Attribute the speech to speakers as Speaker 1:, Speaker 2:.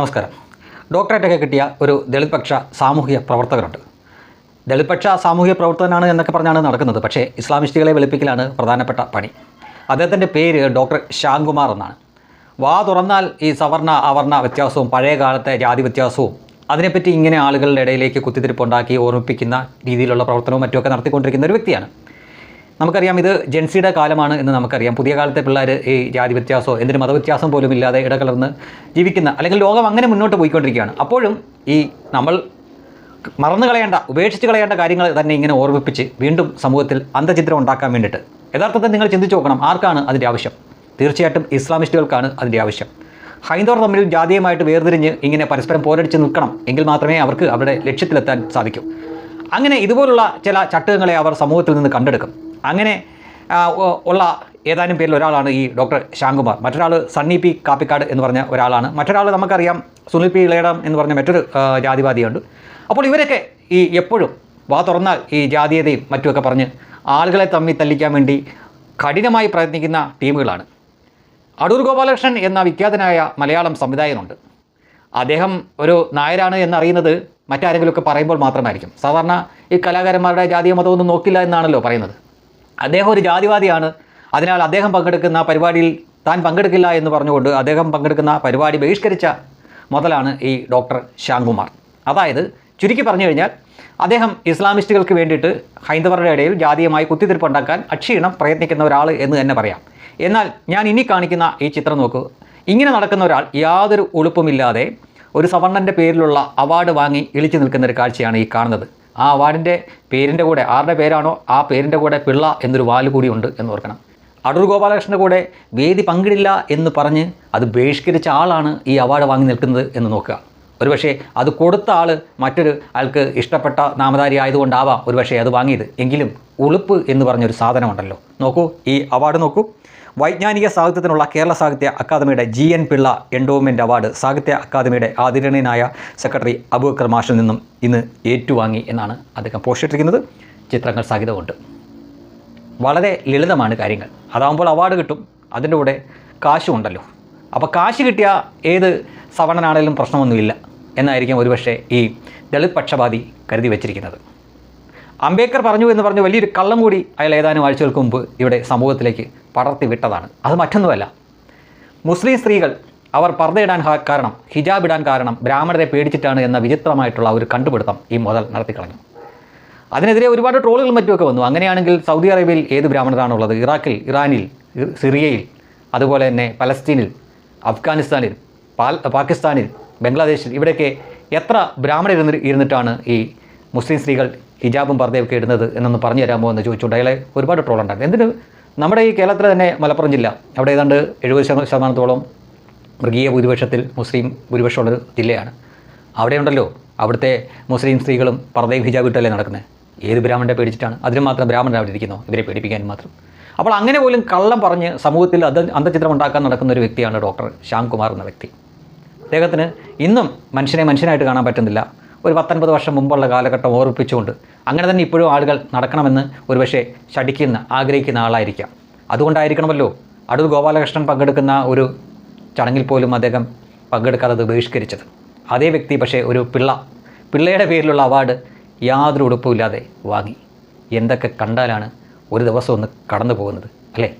Speaker 1: നമസ്കാരം. ഡോക്ടറേറ്റൊക്കെ കിട്ടിയ ഒരു ദളിത് പക്ഷ സാമൂഹിക പ്രവർത്തകരുണ്ട്. ദളിത് പക്ഷ സാമൂഹിക പ്രവർത്തകനാണ് എന്നൊക്കെ പറഞ്ഞാണ് നടക്കുന്നത്. പക്ഷേ ഇസ്ലാമിസ്റ്റുകളെ വെളുപ്പിക്കലാണ് പ്രധാനപ്പെട്ട പണി. അദ്ദേഹത്തിൻ്റെ പേര് ഡോക്ടർ ശ്യാംകുമാർ എന്നാണ്. വാ തുറന്നാൽ ഈ സവർണ അവർണ വ്യത്യാസവും പഴയ കാലത്തെ ജാതി വ്യത്യാസവും അതിനെപ്പറ്റി ഇങ്ങനെ ആളുകളുടെ ഇടയിലേക്ക് കുത്തിത്തിരിപ്പുണ്ടാക്കി ഓർമ്മിപ്പിക്കുന്ന രീതിയിലുള്ള പ്രവർത്തനവും മറ്റുമൊക്കെ നടത്തിക്കൊണ്ടിരിക്കുന്ന ഒരു വ്യക്തിയാണ്. നമുക്കറിയാം, ഇത് ജെൻസിയുടെ കാലമാണ് എന്ന് നമുക്കറിയാം. പുതിയ കാലത്തെ പിള്ളേർ ഈ ജാതി വ്യത്യാസമോ എന്തിന് മതവ്യത്യാസം പോലും ഇല്ലാതെ ഇടകലർന്ന് ജീവിക്കുന്ന, അല്ലെങ്കിൽ ലോകം അങ്ങനെ മുന്നോട്ട് പോയിക്കൊണ്ടിരിക്കുകയാണ്. അപ്പോഴും ഈ നമ്മൾ മറന്നു കളയേണ്ട, ഉപേക്ഷിച്ച് കളയേണ്ട കാര്യങ്ങൾ തന്നെ ഇങ്ങനെ ഓർമ്മിപ്പിച്ച് വീണ്ടും സമൂഹത്തിൽ അന്തചിത്രം ഉണ്ടാക്കാൻ വേണ്ടിയിട്ട് യഥാർത്ഥത്തിൽ നിങ്ങൾ ചിന്തിച്ച് നോക്കണം, ആർക്കാണ് അതിൻ്റെ ആവശ്യം? തീർച്ചയായിട്ടും ഇസ്ലാമിസ്റ്റുകൾക്കാണ് അതിൻ്റെ ആവശ്യം. ഹൈന്ദവർ തമ്മിൽ ജാതീയമായിട്ട് വേർതിരിഞ്ഞ് ഇങ്ങനെ പരസ്പരം പോരടിച്ച് നിൽക്കണം, എങ്കിൽ മാത്രമേ അവർക്ക് അവരുടെ ലക്ഷ്യത്തിലെത്താൻ സാധിക്കൂ. അങ്ങനെ ഇതുപോലുള്ള ചില ചട്ടങ്ങളെ അവർ സമൂഹത്തിൽ നിന്ന് കണ്ടെടുക്കും. അങ്ങനെ ഉള്ള ഏതാനും പേരിൽ ഒരാളാണ് ഈ ഡോക്ടർ ശ്യാംകുമാർ. മറ്റൊരാൾ സണ്ണി പി കാപ്പിക്കാട് എന്ന് പറഞ്ഞ ഒരാളാണ്. മറ്റൊരാൾ നമുക്കറിയാം സുനിൽ പി ഇളയിടം എന്ന് പറഞ്ഞ മറ്റൊരു ജാതിവാദിയുണ്ട്. അപ്പോൾ ഇവരൊക്കെ ഈ എപ്പോഴും വാ തുറന്നാൽ ഈ ജാതീയതയും മറ്റുമൊക്കെ പറഞ്ഞ് ആളുകളെ തമ്മിൽ തല്ലിക്കാൻ വേണ്ടി കഠിനമായി പ്രയത്നിക്കുന്ന ടീമുകളാണ്. അടൂർ ഗോപാലകൃഷ്ണൻ എന്ന വിഖ്യാതനായ മലയാളം സംവിധായകനുണ്ട്. അദ്ദേഹം ഒരു നായരാണ് എന്നറിയുന്നത് മറ്റാരെങ്കിലുമൊക്കെ പറയുമ്പോൾ മാത്രമായിരിക്കും. സാധാരണ ഈ കലാകാരന്മാരുടെ ജാതീയ മതമൊന്നും നോക്കില്ല എന്നാണല്ലോ പറയുന്നത്. അദ്ദേഹം ഒരു ജാതിവാദിയാണ്. അതിനാൽ അദ്ദേഹം പങ്കെടുക്കുന്ന പരിപാടിയിൽ താൻ പങ്കെടുക്കില്ല എന്ന് പറഞ്ഞുകൊണ്ട് അദ്ദേഹം പങ്കെടുക്കുന്ന പരിപാടി ബഹിഷ്കരിച്ച മുതലാണ് ഈ ഡോക്ടർ ശ്യാംകുമാർ. അതായത് ചുരുക്കി പറഞ്ഞു കഴിഞ്ഞാൽ അദ്ദേഹം ഇസ്ലാമിസ്റ്റുകൾക്ക് വേണ്ടിയിട്ട് ഹൈന്ദവരുടെ ഇടയിൽ ജാതീയമായി കുത്തിത്തിരിപ്പുണ്ടാക്കാൻ അക്ഷീണം പ്രയത്നിക്കുന്ന ഒരാൾ എന്ന് തന്നെ പറയാം. എന്നാൽ ഞാൻ ഇനി കാണിക്കുന്ന ഈ ചിത്രം നോക്കൂ. ഇങ്ങനെ നടക്കുന്ന ഒരാൾ യാതൊരു ഉളുപ്പുമില്ലാതെ ഒരു സവർണൻ്റെ പേരിലുള്ള അവാർഡ് വാങ്ങി ഇളിച്ചു നിൽക്കുന്ന ഒരു കാഴ്ചയാണ് ഈ കാണുന്നത്. ആ അവാർഡിൻ്റെ പേരിൻ്റെ കൂടെ ആരുടെ പേരാണോ ആ പേരിൻ്റെ കൂടെ പിള്ള എന്നൊരു വാല് കൂടി ഉണ്ട് എന്ന് ഓർക്കണം. അടൂർ ഗോപാലകൃഷ്ണൻ്റെ കൂടെ വേദി പങ്കിടില്ല എന്ന് പറഞ്ഞ് അത് ബഹിഷ്കരിച്ച ആളാണ് ഈ അവാർഡ് വാങ്ങി നിൽക്കുന്നത് എന്ന് നോക്കുക. ഒരുപക്ഷേ അത് കൊടുത്ത ആൾ മറ്റൊരു ആൾക്ക് ഇഷ്ടപ്പെട്ട നാമധാരി ആയതുകൊണ്ടാവാം ഒരുപക്ഷേ അത് വാങ്ങിയത്. എങ്കിലും ഉളുപ്പ് എന്ന് പറഞ്ഞൊരു സാധനമുണ്ടല്ലോ. നോക്കൂ, ഈ അവാർഡ് നോക്കൂ. വൈജ്ഞാനിക സാഹിത്യത്തിനുള്ള കേരള സാഹിത്യ അക്കാദമിയുടെ GN പിള്ള എൻഡോവ്മെൻറ്റ് അവാർഡ് സാഹിത്യ അക്കാദമിയുടെ ആദരണീയനായ സെക്രട്ടറി അബൂബക്കർ മാഷിൽ നിന്നും ഇന്ന് ഏറ്റുവാങ്ങി എന്നാണ് അദ്ദേഹം പോസ്റ്റിട്ടിരിക്കുന്നത്. ചിത്രങ്ങൾ സഹിതമുണ്ട്. വളരെ ലളിതമാണ് കാര്യങ്ങൾ. അതാകുമ്പോൾ അവാർഡ് കിട്ടും, അതിൻ്റെ കൂടെ കാശും ഉണ്ടല്ലോ. അപ്പോൾ കാശ് കിട്ടിയ ഏത് സവർണനാണേലും പ്രശ്നമൊന്നുമില്ല എന്നായിരിക്കും ഒരുപക്ഷെ ഈ ദളിത് പക്ഷപാതി കരുതി വച്ചിരിക്കുന്നത്. അംബേദ്കർ പറഞ്ഞു എന്ന് പറഞ്ഞ് വലിയൊരു കള്ളം കൂടി അയാൾ ഏതാനും ആഴ്ചകൾക്ക് മുമ്പ് ഇവിടെ സമൂഹത്തിലേക്ക് പടർത്തി വിട്ടതാണ്. അത് മറ്റൊന്നുമല്ല, മുസ്ലിം സ്ത്രീകൾ അവർ പർദ്ദയിടാൻ കാരണം, ഹിജാബ് ഇടാൻ കാരണം ബ്രാഹ്മണരെ പേടിച്ചിട്ടാണ് എന്ന വിചിത്രമായിട്ടുള്ള ഒരു കണ്ടുപിടുത്തം ഈ മുതൽ നടത്തിക്കളഞ്ഞു. അതിനെതിരെ ഒരുപാട് ട്രോളുകളും മറ്റുമൊക്കെ വന്നു. അങ്ങനെയാണെങ്കിൽ സൗദി അറേബ്യയിൽ ഏത് ബ്രാഹ്മണരാണുള്ളത്? ഇറാഖിൽ, ഇറാനിൽ, സിറിയയിൽ, അതുപോലെ തന്നെ പലസ്തീനിൽ, അഫ്ഗാനിസ്ഥാനിൽ, പാകിസ്ഥാനിൽ, ബംഗ്ലാദേശിൽ, ഇവിടെയൊക്കെ എത്ര ബ്രാഹ്മണർ ഇരുന്നിട്ടാണ് ഈ മുസ്ലിം സ്ത്രീകൾ ഹിജാബും പർദ്ദയൊക്കെ ഇടുന്നത് എന്നൊന്ന് പറഞ്ഞു തരാമോ എന്ന് ചോദിച്ചുകൊണ്ട് അയാളെ ഒരുപാട് ട്രോളുണ്ടായിരുന്നു. എന്തിന്? നമ്മുടെ ഈ കേരളത്തിലെ തന്നെ മലപ്പുറം ജില്ല, അവിടെ ഏതാണ്ട് 70% മൃഗീയ ഭൂരിപക്ഷത്തിൽ മുസ്ലിം ഭൂരിപക്ഷമുള്ളൊരു ജില്ലയാണ്. അവിടെയുണ്ടല്ലോ അവിടുത്തെ മുസ്ലിം സ്ത്രീകളും പർദ്ദയും ഹിജാബ് ഇട്ടല്ലേ നടക്കുന്നത്. ഏത് ബ്രാഹ്മണരെ പേടിച്ചിട്ടാണ്? അതിന് മാത്രം ബ്രാഹ്മണർ അവിടെ ഇരിക്കുന്നു, ഇവരെ പേടിപ്പിക്കാൻ മാത്രം. അപ്പോൾ അങ്ങനെ പോലും കള്ളം പറഞ്ഞ് സമൂഹത്തിൽ അന്തചിത്രം ഉണ്ടാക്കാൻ നടക്കുന്ന ഒരു വ്യക്തിയാണ് ഡോക്ടർ ശ്യാംകുമാർ എന്ന വ്യക്തി. അദ്ദേഹത്തിന് ഇന്നും മനുഷ്യനെ മനുഷ്യനായിട്ട് കാണാൻ പറ്റുന്നില്ല. ഒരു 19 വർഷം മുമ്പുള്ള കാലഘട്ടം ഓർമ്മിപ്പിച്ചുകൊണ്ട് അങ്ങനെ തന്നെ ഇപ്പോഴും ആളുകൾ നടക്കണമെന്ന് ഒരുപക്ഷെ ശഠിക്കുന്ന ആഗ്രഹിക്കുന്ന ആളായിരിക്കാം. അതുകൊണ്ടായിരിക്കണമല്ലോ അടൂർ ഗോപാലകൃഷ്ണൻ പങ്കെടുക്കുന്ന ഒരു ചടങ്ങിൽ പോലും അദ്ദേഹം പങ്കെടുക്കാതെ ബഹിഷ്കരിച്ചത്. അതേ വ്യക്തി പക്ഷേ ഒരു പിള്ളയുടെ പേരിലുള്ള അവാർഡ് യാതൊരു ഉടുപ്പുമില്ലാതെ വാങ്ങി. എന്തൊക്കെ കണ്ടാലാണ് ഒരു ദിവസം ഒന്ന് കടന്നു പോകുന്നത് അല്ലേ?